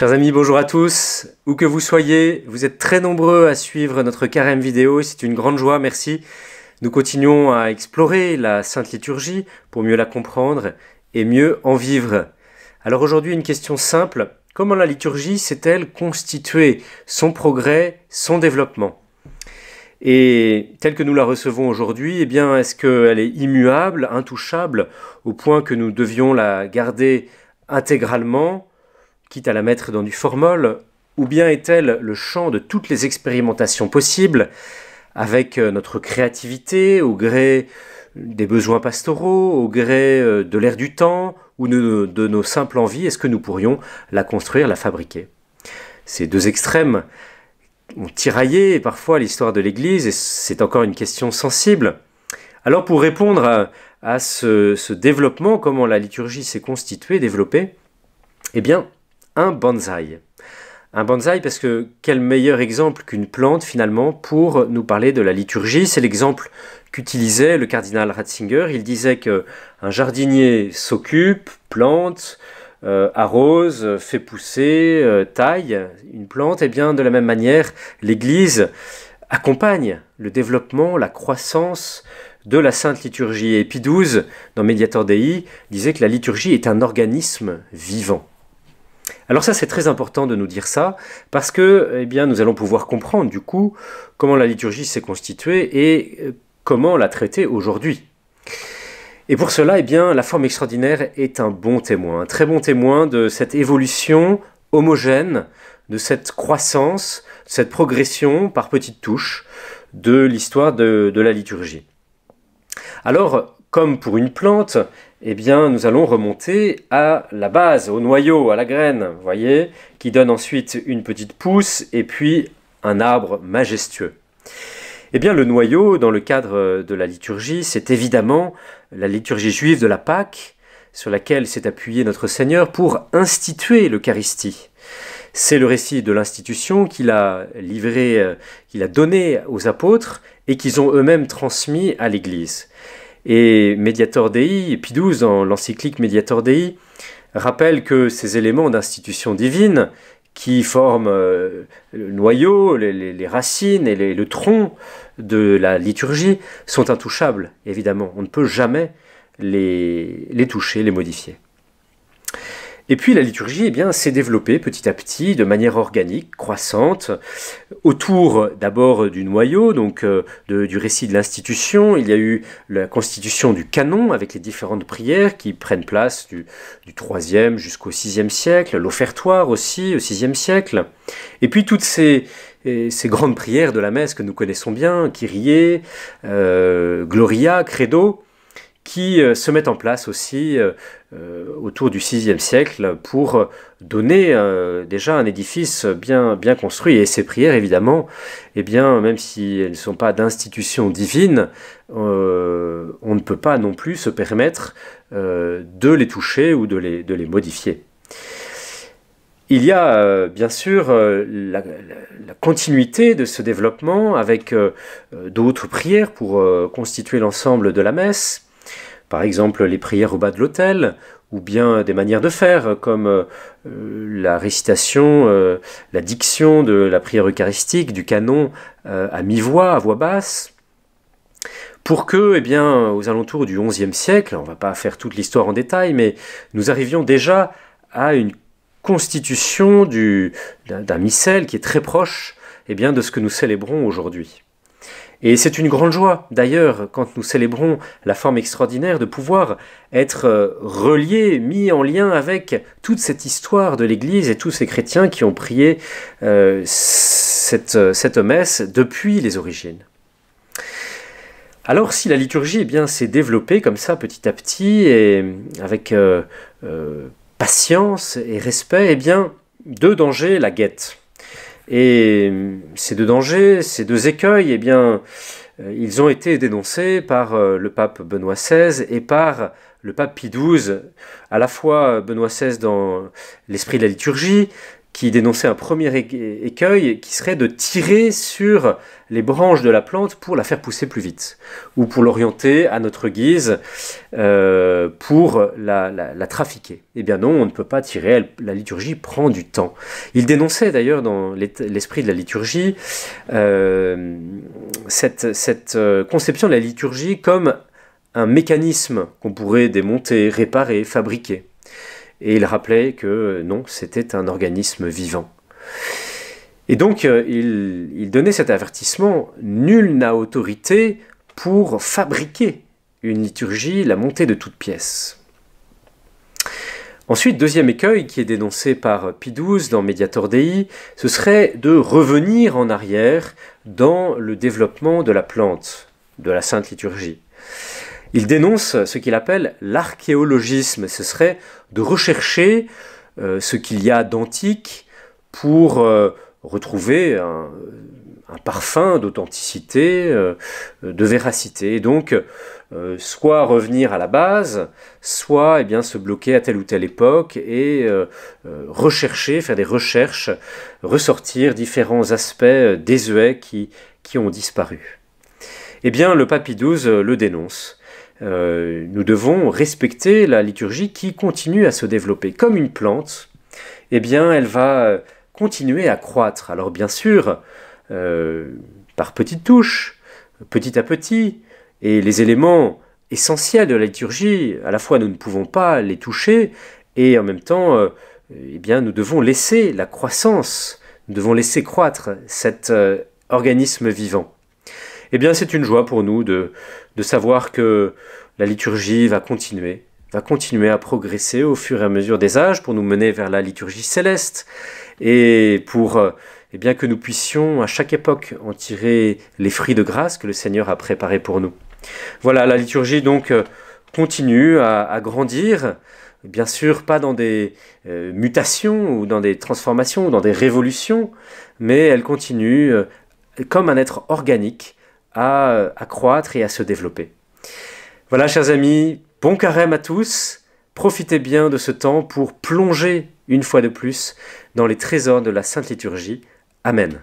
Chers amis, bonjour à tous. Où que vous soyez, vous êtes très nombreux à suivre notre carême vidéo. C'est une grande joie, merci. Nous continuons à explorer la Sainte Liturgie pour mieux la comprendre et mieux en vivre. Alors aujourd'hui, une question simple. Comment la liturgie s'est-elle constituée, son progrès, son développement? Et telle que nous la recevons aujourd'hui, eh bien, est-ce qu'elle est immuable, intouchable, au point que nous devions la garder intégralement, quitte à la mettre dans du formol, ou bien est-elle le champ de toutes les expérimentations possibles, avec notre créativité, au gré des besoins pastoraux, au gré de l'air du temps, ou de nos simples envies, est-ce que nous pourrions la construire, la fabriquer? Ces deux extrêmes ont tiraillé parfois l'histoire de l'Église, et c'est encore une question sensible. Alors pour répondre à ce développement, comment la liturgie s'est constituée, développée, eh bien, un bonsaï. Un bonsaï parce que quel meilleur exemple qu'une plante finalement pour nous parler de la liturgie. C'est l'exemple qu'utilisait le cardinal Ratzinger. Il disait qu'un jardinier s'occupe, plante, arrose, fait pousser, taille une plante. Et bien de la même manière, l'Église accompagne le développement, la croissance de la Sainte Liturgie. Et Pie XII, dans Mediator Dei, disait que la liturgie est un organisme vivant. Alors ça, c'est très important de nous dire ça, parce que eh bien, nous allons pouvoir comprendre du coup comment la liturgie s'est constituée et comment la traiter aujourd'hui. Et pour cela, eh bien, la forme extraordinaire est un bon témoin, un très bon témoin de cette évolution homogène, de cette croissance, cette progression par petites touches de l'histoire de la liturgie. Alors, comme pour une plante, eh bien, nous allons remonter à la base, au noyau, à la graine, vous voyez, qui donne ensuite une petite pousse et puis un arbre majestueux. Eh bien, le noyau, dans le cadre de la liturgie, c'est évidemment la liturgie juive de la Pâque, sur laquelle s'est appuyé notre Seigneur pour instituer l'Eucharistie. C'est le récit de l'institution qu'il a livré, qu'il a donné aux apôtres et qu'ils ont eux-mêmes transmis à l'Église. Et Mediator Dei, Pie XII, dans l'encyclique Mediator Dei, rappelle que ces éléments d'institution divine qui forment le noyau, les racines et le tronc de la liturgie sont intouchables, évidemment. On ne peut jamais les toucher, les modifier. Et puis la liturgie eh bien, s'est développée petit à petit, de manière organique, croissante, autour d'abord du noyau, donc du récit de l'institution. Il y a eu la constitution du canon, avec les différentes prières qui prennent place du IIIe jusqu'au VIe siècle, l'offertoire aussi, au VIe siècle. Et puis toutes ces grandes prières de la messe que nous connaissons bien, Kyrie, Gloria, Credo, qui se mettent en place aussi autour du VIe siècle pour donner déjà un édifice bien construit. Et ces prières, évidemment, eh bien, même si elles ne sont pas d'institution divine, on ne peut pas non plus se permettre de les toucher ou de les modifier. Il y a bien sûr la continuité de ce développement avec d'autres prières pour constituer l'ensemble de la messe. Par exemple, les prières au bas de l'autel, ou bien des manières de faire, comme la récitation, la diction de la prière eucharistique, du canon à mi-voix, à voix basse, pour que, eh bien, aux alentours du XIe siècle, on ne va pas faire toute l'histoire en détail, mais nous arrivions déjà à une constitution d'un missel qui est très proche eh bien, de ce que nous célébrons aujourd'hui. Et c'est une grande joie, d'ailleurs, quand nous célébrons la forme extraordinaire, de pouvoir être reliés, mis en lien avec toute cette histoire de l'Église et tous ces chrétiens qui ont prié cette messe depuis les origines. Alors, si la liturgie eh bien, s'est développée comme ça, petit à petit, et avec patience et respect, eh bien, deux dangers la guettent. Et ces deux dangers, ces deux écueils, eh bien, ils ont été dénoncés par le pape Benoît XVI et par le pape Pie XII, à la fois Benoît XVI dans l'esprit de la liturgie, qui dénonçait un premier écueil qui serait de tirer sur les branches de la plante pour la faire pousser plus vite, ou pour l'orienter à notre guise pour la trafiquer. Eh bien non, on ne peut pas tirer, la liturgie prend du temps. Il dénonçait d'ailleurs dans l'esprit de la liturgie cette conception de la liturgie comme un mécanisme qu'on pourrait démonter, réparer, fabriquer. Et il rappelait que non, c'était un organisme vivant. Et donc, il donnait cet avertissement, nul n'a autorité pour fabriquer une liturgie, la monter de toutes pièces. Ensuite, deuxième écueil qui est dénoncé par Pie XII dans Mediator Dei, ce serait de revenir en arrière dans le développement de la plante, de la Sainte Liturgie. Il dénonce ce qu'il appelle l'archéologisme, ce serait de rechercher ce qu'il y a d'antique pour retrouver un parfum d'authenticité, de véracité. Et donc, soit revenir à la base, soit se bloquer à telle ou telle époque et rechercher, faire des recherches, ressortir différents aspects désuets qui ont disparu. Eh bien, le pape Pie XII le dénonce. Nous devons respecter la liturgie qui continue à se développer. Comme une plante, eh bien, elle va continuer à croître. Alors bien sûr, par petites touches, petit à petit, et les éléments essentiels de la liturgie, à la fois nous ne pouvons pas les toucher, et en même temps, eh bien, nous devons laisser la croissance, nous devons laisser croître cet organisme vivant. Eh bien, c'est une joie pour nous de savoir que la liturgie va continuer à progresser au fur et à mesure des âges pour nous mener vers la liturgie céleste et pour eh bien, que nous puissions à chaque époque en tirer les fruits de grâce que le Seigneur a préparés pour nous. Voilà, la liturgie donc continue à grandir, bien sûr pas dans des mutations ou dans des transformations ou dans des révolutions, mais elle continue comme un être organique à croître et à se développer. Voilà, chers amis, bon carême à tous. Profitez bien de ce temps pour plonger une fois de plus dans les trésors de la Sainte Liturgie. Amen.